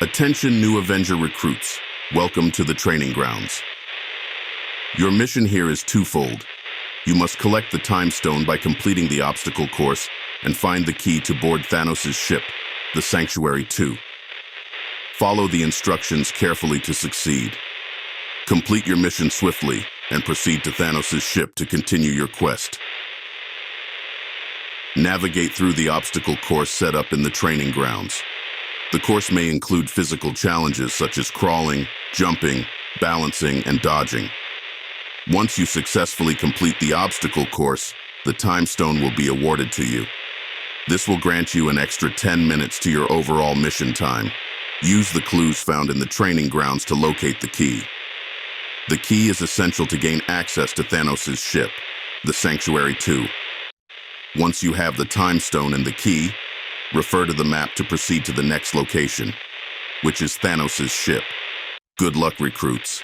Attention new Avenger recruits. Welcome to the training grounds. Your mission here is twofold. You must collect the time stone by completing the obstacle course and find the key to board Thanos' ship, the Sanctuary 2. Follow the instructions carefully to succeed. Complete your mission swiftly and proceed to Thanos' ship to continue your quest. Navigate through the obstacle course set up in the training grounds. The course may include physical challenges such as crawling, jumping, balancing, and dodging. Once you successfully complete the obstacle course, the time stone will be awarded to you. This will grant you an extra 10 minutes to your overall mission time. Use the clues found in the training grounds to locate the key. The key is essential to gain access to Thanos' ship, the Sanctuary 2. Once you have the time stone and the key, refer to the map to proceed to the next location, which is Thanos' ship. Good luck, recruits.